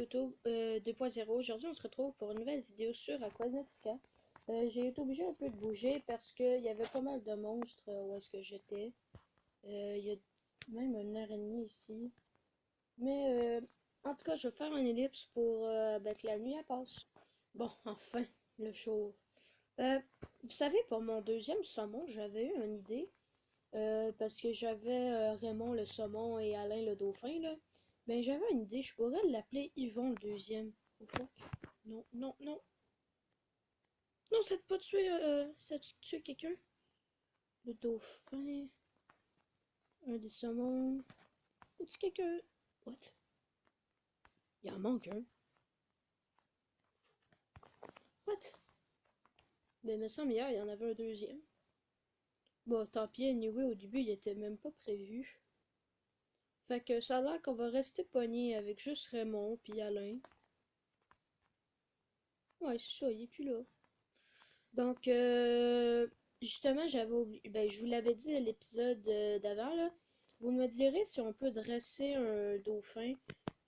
YouTube 2.0. Aujourd'hui, on se retrouve pour une nouvelle vidéo sur Aquanautica. J'ai été obligé un peu de bouger parce qu'il y avait pas mal de monstres où est-ce que j'étais. Il y a même une araignée ici. Mais en tout cas, je vais faire une ellipse pour que la nuit elle passe. Bon, enfin, le jour. Vous savez, pour mon deuxième saumon, j'avais eu une idée. Parce que j'avais Raymond le saumon et Alain le dauphin, là. Ben, j'avais une idée, je pourrais l'appeler Yvon le deuxième. Oh fuck. Non, non, non. Non, ça t'a pas tué, ça a tué quelqu'un? Le dauphin. Un des saumons. Ou-tu quelqu'un? What? Il en manque un. What? Ben, il me semble hier, il y en avait un deuxième. Bon, tant pis, anyway, au début, il était même pas prévu. Fait que ça a l'air qu'on va rester pogné avec juste Raymond puis Alain. Ouais, c'est ça, il est plus là. Donc, justement, j'avais oublié, ben, je vous l'avais dit à l'épisode d'avant, là. Vous me direz si on peut dresser un dauphin,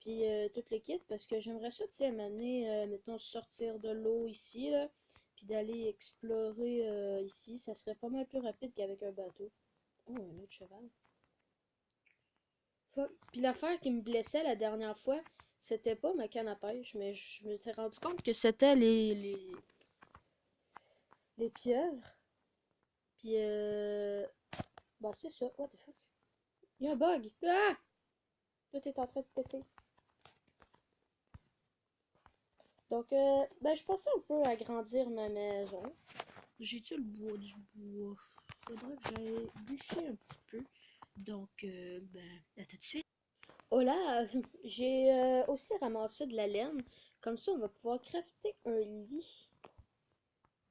puis tout le kit, parce que j'aimerais ça, tu sais, à un moment donné, mettons, sortir de l'eau ici, là, puis d'aller explorer ici. Ça serait pas mal plus rapide qu'avec un bateau. Oh, un autre cheval. Fuck. Puis l'affaire qui me blessait la dernière fois, c'était pas ma canne à pêche, mais je me suis rendu compte que c'était les pieuvres. Puis, bon, c'est ça. What the fuck? Il y a un bug. Ah! Tout est en train de péter. Donc, ben, je pensais un peu agrandir ma maison. J'ai-tu le bois du bois? Faudrait que j'aille bûcher un petit peu. Donc, ben, à tout de suite. Oh là, j'ai aussi ramassé de la laine. Comme ça, on va pouvoir crafter un lit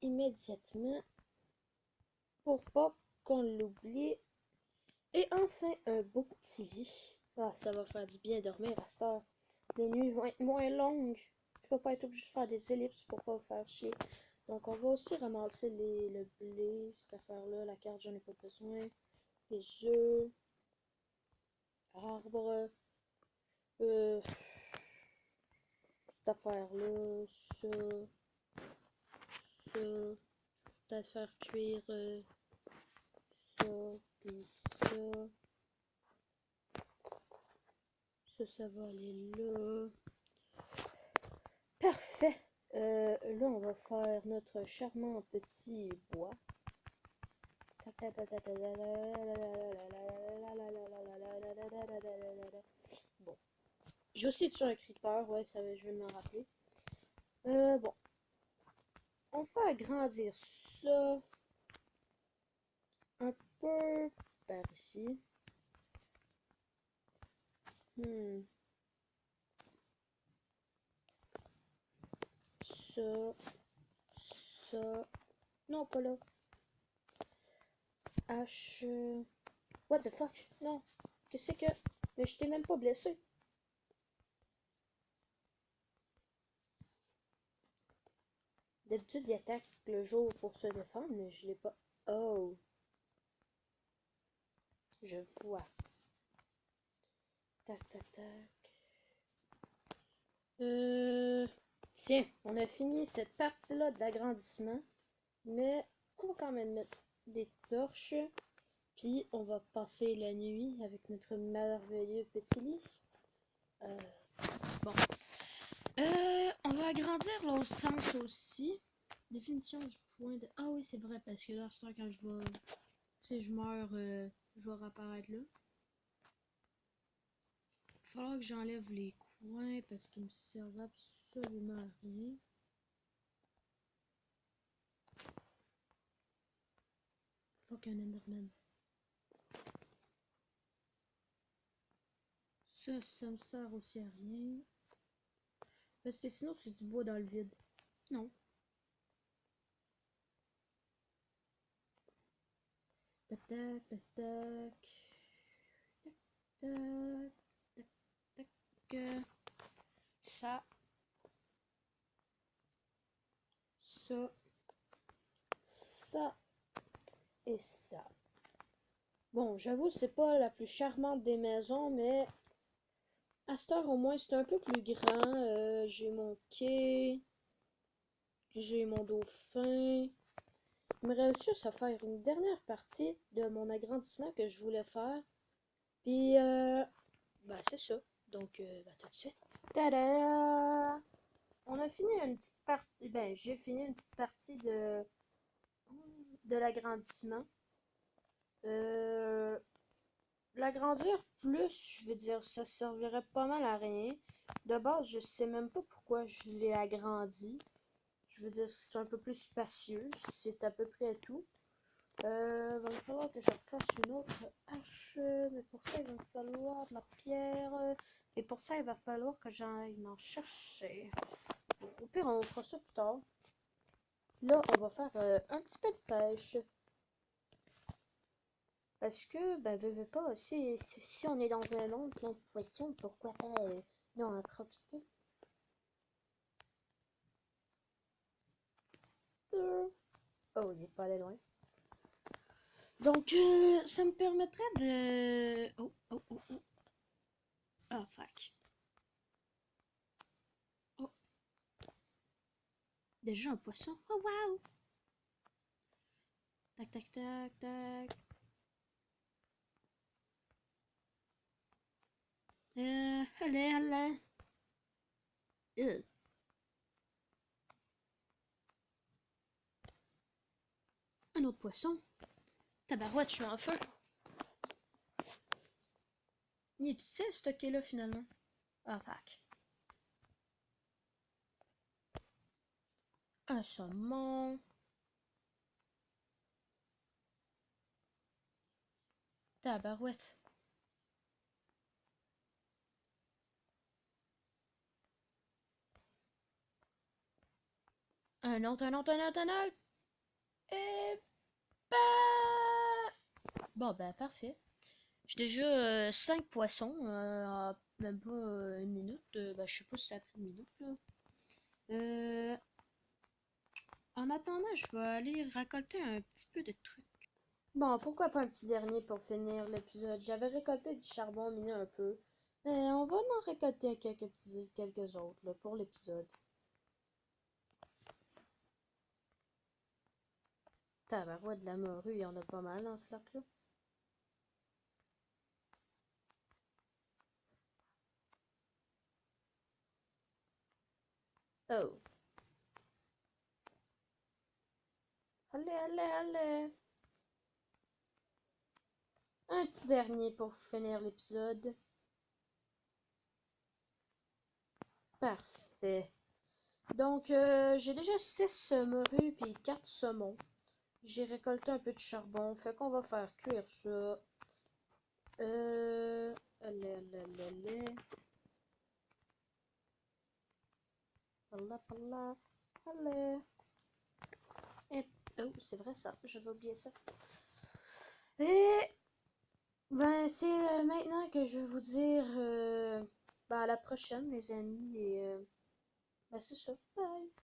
immédiatement pour pas qu'on l'oublie. Et enfin, un beau petit lit. Ah, ça va faire du bien dormir à cette heure. Les nuits vont être moins longues. Je vais pas être obligé de faire des ellipses pour pas vous faire chier. Donc, on va aussi ramasser le blé, cette affaire-là. La carte, j'en ai pas besoin. Les œufs, arbres, cette affaire-là, ça, ça. Je vais peut-être faire cuire ça, puis ça. Ça va aller là. Parfait. Là, on va faire notre charmant petit bois. Bon. J'ai aussi tué un creeper, ouais, ça, je vais m'en rappeler. Bon. On va agrandir ça un peu par ici. Ça. Ça. Non, pas là. H. What the fuck? Non. Qu'est-ce que... Mais je t'ai même pas blessé. D'habitude, il attaque le jour pour se défendre, mais je l'ai pas. Oh. Je vois. Tac, tac, tac. Tiens, on a fini cette partie-là d'agrandissement, mais on va quand même mettre des torches, puis on va passer la nuit avec notre merveilleux petit lit. Bon. On va agrandir l'autre sens aussi. Définition du point de... Ah oui, c'est vrai, parce que là, c'est quand je vais... Si je meurs, je vais réapparaître là. Il va falloir que j'enlève les coins parce qu'ils me servent absolument à rien. Fuck un Enderman. Ça me sert aussi à rien. Parce que sinon, c'est du bois dans le vide. Non. Tac, tac, tac, tac. Tac, tac, tac, tac. Ça. Ça. Ça. Et ça. Bon, j'avoue, c'est pas la plus charmante des maisons, mais À cette heure, au moins, c'est un peu plus grand. J'ai mon quai, j'ai mon dauphin. Il me reste juste à faire une dernière partie de mon agrandissement que je voulais faire. Puis, bah, c'est ça. Donc, bah, tout de suite. Tada! On a fini une petite partie. Ben, j'ai fini une petite partie de l'agrandissement. Euh, L'agrandir plus, je veux dire, ça servirait pas mal à rien. De base, je sais même pas pourquoi je l'ai agrandi. Je veux dire, c'est un peu plus spacieux. C'est à peu près tout. Va falloir que je refasse une autre hache. Mais pour ça, il va me falloir de la pierre. Et pour ça, il va falloir que j'aille m'en chercher. Bon, au pire, on fera ça plus tard. Là, on va faire un petit peu de pêche. Parce que, ben, veux pas, si on est dans un monde plein de poissons, pourquoi pas non en profiter? Oh, il est pas allé loin. Donc, ça me permettrait de... Oh, oh, oh, oh. Ah, fuck. Oh, déjà un poisson. Oh, wow! Tac, tac, tac, tac. Allez, allez. Euh, un autre poisson. Tabarouette, je suis en feu. Il est tout seul, stocké là, finalement. Ah, fuck. Un saumon. Tabarouette. Un autre, un autre, un autre, un autre. Et bah... Bon, ben, parfait. J'ai déjà 5 poissons, en même pas une minute. Ben, je sais pas si ça a pris une minute, là. Euh, En attendant, je vais aller récolter un petit peu de trucs. Bon, pourquoi pas un petit dernier pour finir l'épisode? J'avais récolté du charbon, miné un peu. Mais on va en récolter quelques autres, là, pour l'épisode. Tabarouette de la morue, il y en a pas mal dans ce lac-là. Oh. Allez, allez, allez. Un petit dernier pour finir l'épisode. Parfait. Donc, j'ai déjà 6 morues puis 4 saumons. J'ai récolté un peu de charbon, fait qu'on va faire cuire ça. Allez, allez, allez, allez. Pala, pala, allez. Et, oh, c'est vrai ça, j'avais oublié ça. Et, ben, c'est maintenant que je vais vous dire, ben, à la prochaine, les amis. Et, ben, c'est ça. Bye.